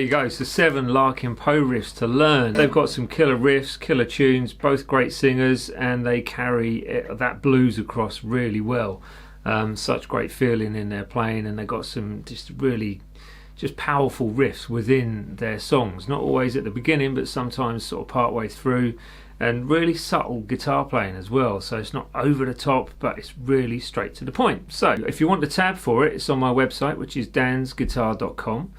you go, so 7 Larkin Poe riffs to learn. They've got some killer riffs, killer tunes, both great singers, and they carry that blues across really well. Such great feeling in their playing, and they've got some just really powerful riffs within their songs, not always at the beginning but sometimes sort of part way through, and really subtle guitar playing as well, so it's not over the top but it's really straight to the point. So if you want the tab for it, it's on my website, which is dansguitar.com,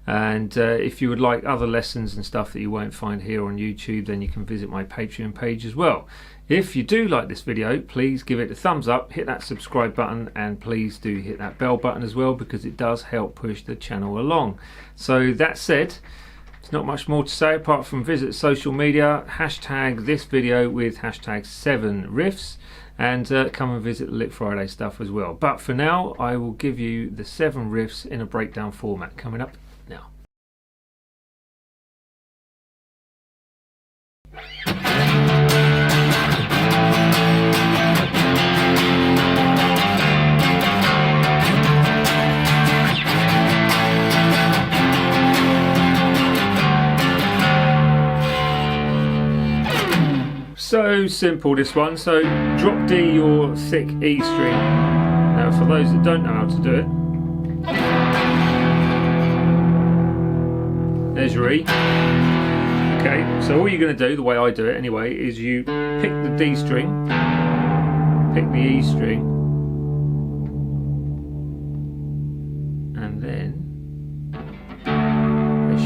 and if you would like other lessons and stuff that you won't find here on YouTube, then you can visit my Patreon page as well. If you do like this video, please give it a thumbs up, hit that subscribe button, and please do hit that bell button as well, because it does help push the channel along. So that said, there's not much more to say apart from visit social media, hashtag this video with hashtag 7riffs, and come and visit the Lick Friday stuff as well. But for now, I will give you the 7 riffs in a breakdown format coming up now. So simple, this one. So drop D your thick E string. Now for those that don't know how to do it, there's your E. Okay, so all you're going to do, the way I do it anyway, is you pick the D string, pick the E string, and then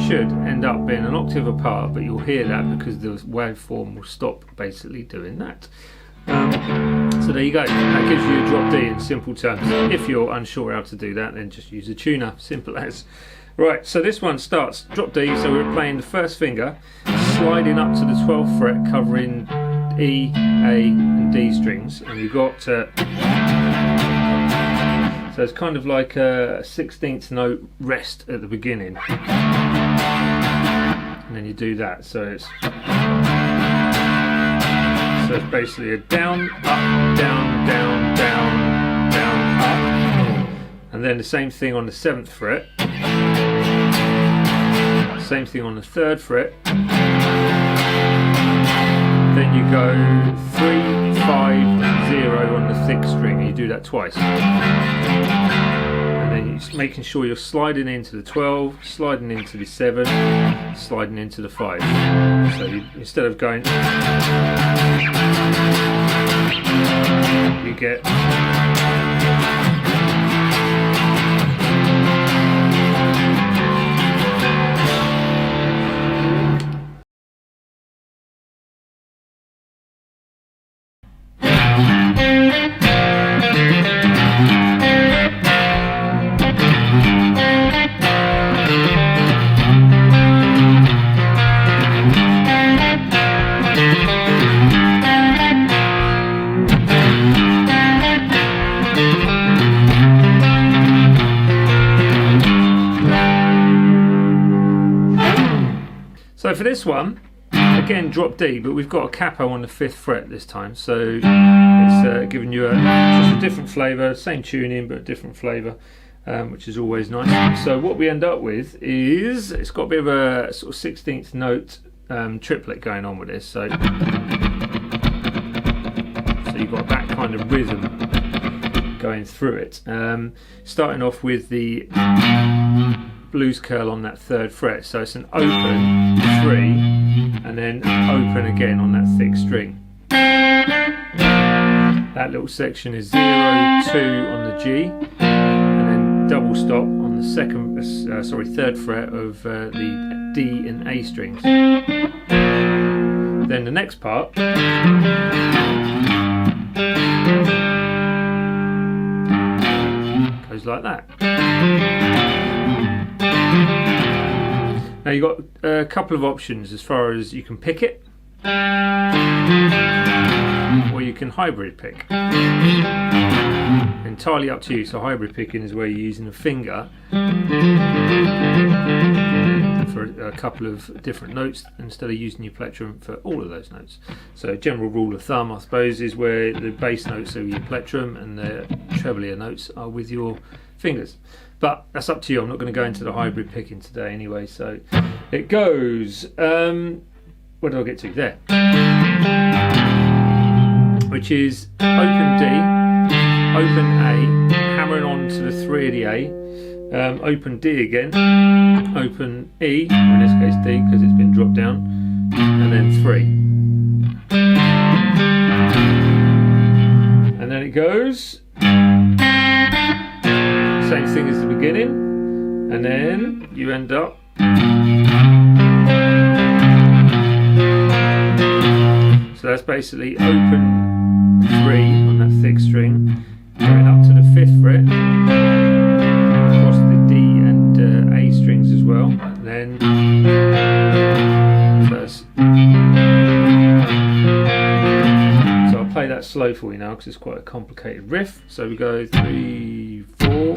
should end up being an octave apart, but you'll hear that because the waveform will stop basically doing that. So there you go, that gives you a drop D in simple terms. If you're unsure how to do that, then just use a tuner, simple as. Right, so this one starts drop D, so we're playing the first finger, sliding up to the 12th fret, covering E, A and D strings, and you've got so it's kind of like a 16th note rest at the beginning, and then you do that. So it's basically a down, up, down, down, down, down, up, and then the same thing on the 7th fret, same thing on the 3rd fret. Then you go 3, 5, 0 on the thick string, and you do that twice. And then you're just making sure you're sliding into the 12, sliding into the 7, sliding into the 5. So instead of going, you get So for this one, again drop D, but we've got a capo on the 5th fret this time, so it's giving you just a different flavour, same tuning but a different flavour, which is always nice. So what we end up with is, it's got a bit of a sort of 16th note triplet going on with this, so you've got that kind of rhythm going through it. Starting off with the blues curl on that 3rd fret, so it's an open 3 and then open again on that thick string. That little section is 0, 2 on the G, and then double stop on the 3rd fret of the D and A strings. Then the next part goes like that. Now you've got a couple of options as far as you can pick it, or you can hybrid pick. Entirely up to you. So hybrid picking is where you're using a finger for a couple of different notes instead of using your plectrum for all of those notes. So general rule of thumb, I suppose, is where the bass notes are your plectrum and the treblier notes are with your fingers. but that's up to you. I'm not going to go into the hybrid picking today anyway. So it goes, where did I get to? There. Which is open D, open A, hammering on to the 3 of the A, open D again, open E, or in this case D because it's been dropped down, and then 3. And then it goes, same thing as the beginning, and then you end up so that's basically open 3 on that thick string, going up to the 5th fret, across the D and A strings as well, and then so I'll play that slow for you now because it's quite a complicated riff. So we go 3, 4.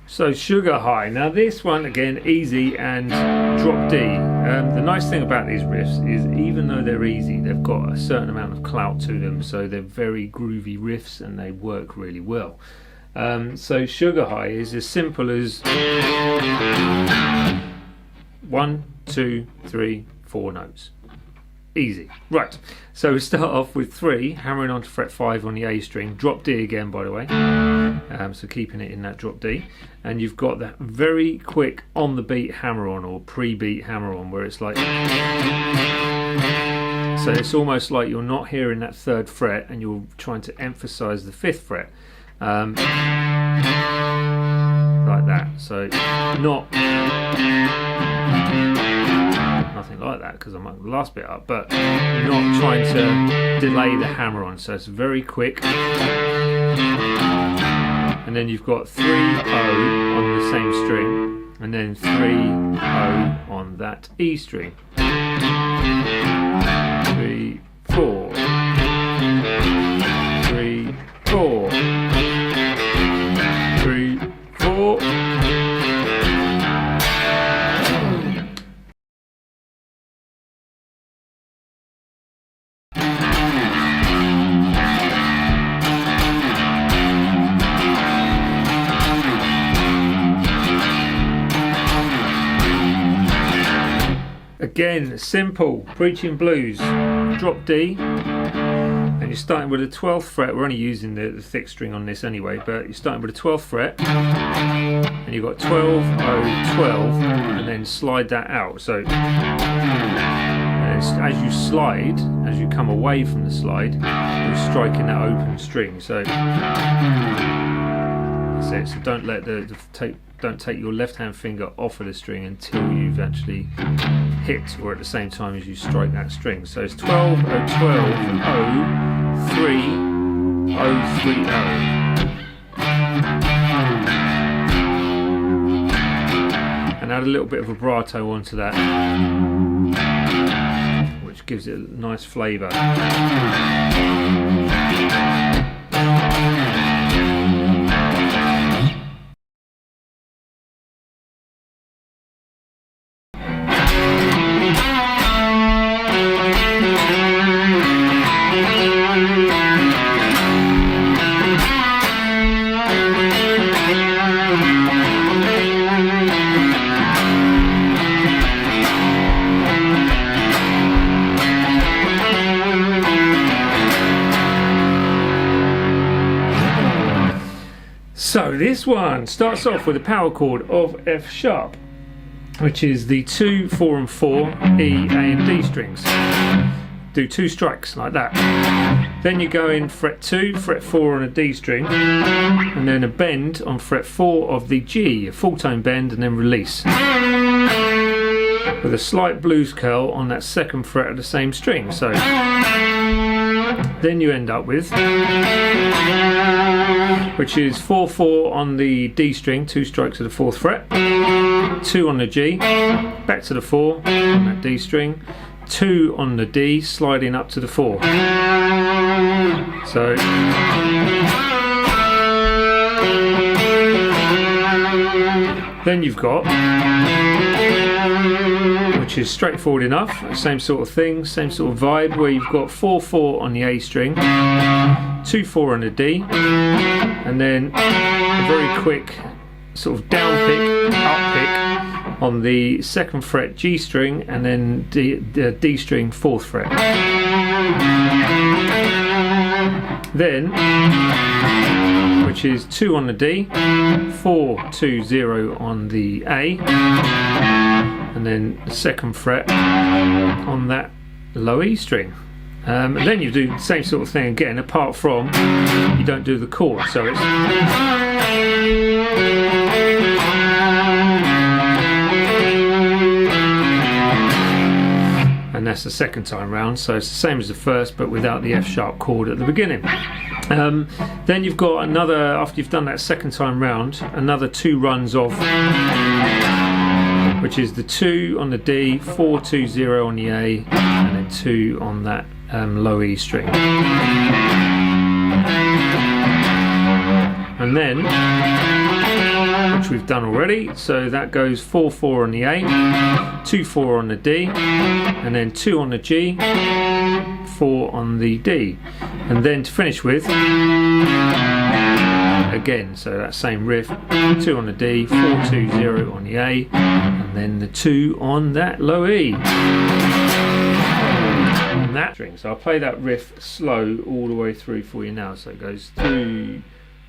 So Sugar High. Now this one again easy and drop D. The nice thing about these riffs is even though they're easy, they've got a certain amount of clout to them, so they're very groovy riffs and they work really well. So Sugar High is as simple as 1, 2, 3, 4 notes. Easy. Right, so we start off with 3, hammering onto fret 5 on the A string, drop D again by the way, so keeping it in that drop D, and you've got that very quick on the beat hammer on, or pre-beat hammer on, where it's like, so it's almost like you're not hearing that 3rd fret and you're trying to emphasize the 5th fret, like that, so not nothing like that because I might the last bit up, but you're not trying to delay the hammer on, so it's very quick. And then you've got 3 O on the same string, and then 3 O on that E string. 3, 4, 3, 4, 3, 4. Again, simple, preaching blues, drop D, and you're starting with a 12th fret. We're only using the thick string on this anyway, but you're starting with a 12th fret, and you've got 12, 0, 12, and then slide that out. So as you slide, as you come away from the slide, you're striking that open string. So that's it. So don't let don't take your left hand finger off of the string until you've actually hit, or at the same time as you strike that string. So it's 12, 0, 12, 0, 3, 0, 3, 0. And add a little bit of vibrato onto that, which gives it a nice flavour. So this one starts off with a power chord of F sharp, which is the 2, 4 and 4, E, A and D strings. do 2 strikes like that. Then you go in fret 2, fret 4 on a D string, and then a bend on fret 4 of the G, a full tone bend, and then release. With a slight blues curl on that 2nd fret of the same string. So then you end up with, which is 4/4 on the D string, 2 strikes of the 4th fret, 2 on the G, back to the 4 on that D string, 2 on the D, sliding up to the 4. So then you've got, which is straightforward enough, same sort of thing, same sort of vibe, where you've got 4/4 on the A string, 2/4 on the D, and then a very quick sort of down pick, up pick on the 2nd fret G string, and then D string 4th fret. Then, which is 2 on the D, 4/2/0 on the A, and then the 2nd fret on that low E string. And then you do the same sort of thing again, apart from you don't do the chord, so it's, and that's the 2nd time round, so it's the same as the first but without the F sharp chord at the beginning. Then you've got another, after you've done that 2nd time round, another 2 runs of, which is the 2 on the D, 4/2/0 on the A, and then 2 on that low E string. And then, which we've done already, so that goes 4/4 on the A, 2/4 on the D, and then 2 on the G, 4 on the D. And then to finish with, again, so that same riff, 2 on the D, 4/2/0 on the A, and then the 2 on that low E. And that string. So I'll play that riff slow all the way through for you now. So it goes 3,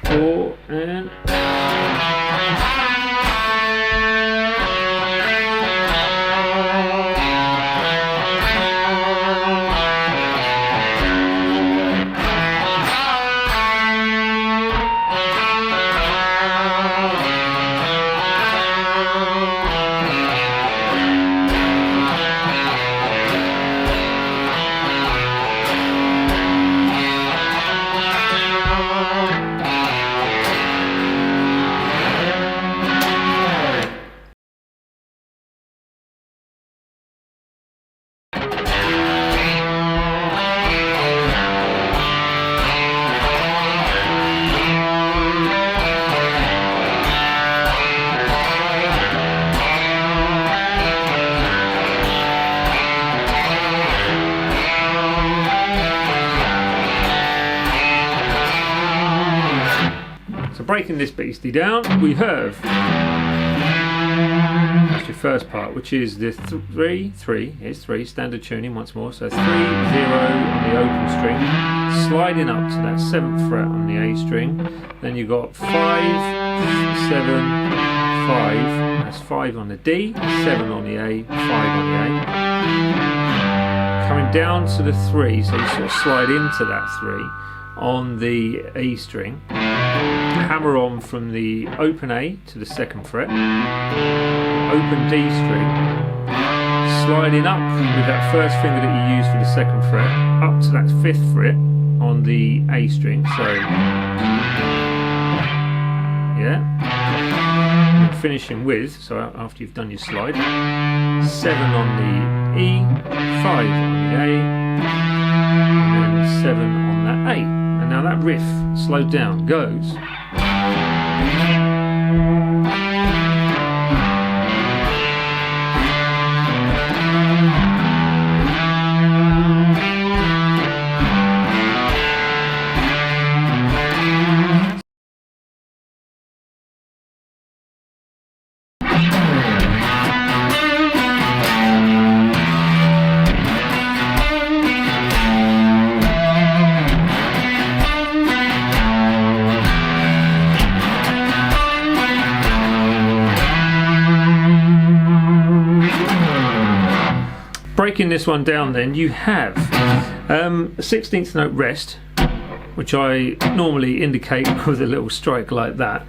4, and breaking this beastie down, we have, that's your first part, which is the 3/3, here's 3, standard tuning once more, so 3/0 on the open string, sliding up to that 7th fret on the A string, then you've got 5, 7, 5, that's 5 on the D, 7 on the A, 5 on the A, coming down to the 3, so you sort of slide into that 3 on the E string, hammer on from the open A to the 2nd fret, open D string, sliding up with that first finger that you use for the 2nd fret, up to that 5th fret on the A string, so yeah, and finishing with, so after you've done your slide, 7 on the E, 5 on the A, and then 7 on that A. And now that riff, slowed down, goes. breaking this one down then, you have a 16th note rest, which I normally indicate with a little strike like that.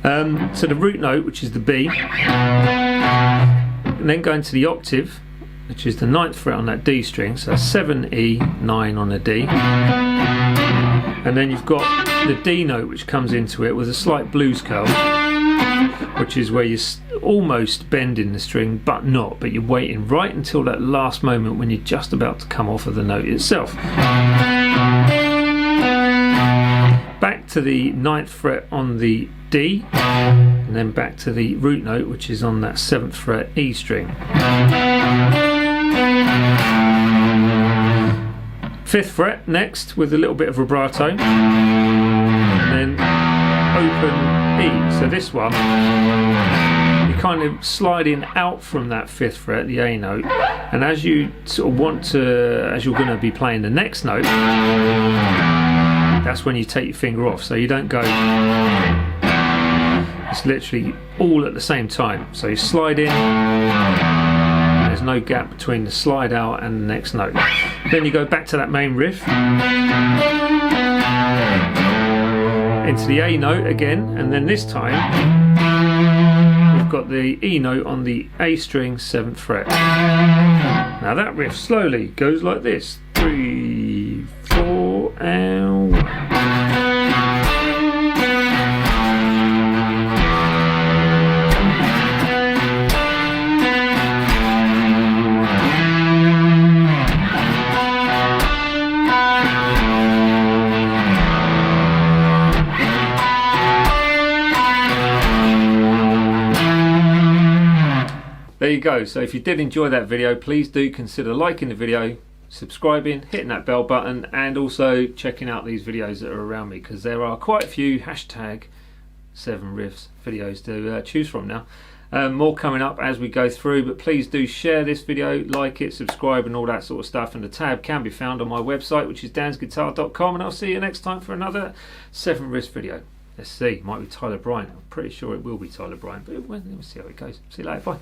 So the root note, which is the B, and then going to the octave, which is the 9th fret on that D string, so 7 E, 9 on the D, and then you've got the D note which comes into it with a slight blues curl, which is where you're almost bending the string but not, but you're waiting right until that last moment when you're just about to come off of the note itself. Back to the 9th fret on the D, and then back to the root note, which is on that 7th fret E string. 5th fret next with a little bit of vibrato, and then open E. So this one, you're kind of sliding out from that 5th fret, the A note, and as you sort of want to, as you're going to be playing the next note, that's when you take your finger off, so you don't go, it's literally all at the same time. So you slide in, there's no gap between the slide out and the next note. Then you go back to that main riff, into the A note again, and then this time we've got the E note on the A string, 7th fret. Now that riff slowly goes like this: 3, 4, and 1. There you go. So if you did enjoy that video, please do consider liking the video, subscribing, hitting that bell button, and also checking out these videos that are around me, because there are quite a few #7 Riffs videos to choose from now. More coming up as we go through, but please do share this video, like it, subscribe, and all that sort of stuff. And the tab can be found on my website, which is dansguitar.com, and I'll see you next time for another 7 Riffs video. Let's see, might be Tyler Bryant. I'm pretty sure it will be Tyler Bryant, but we'll see how it goes. See you later, bye.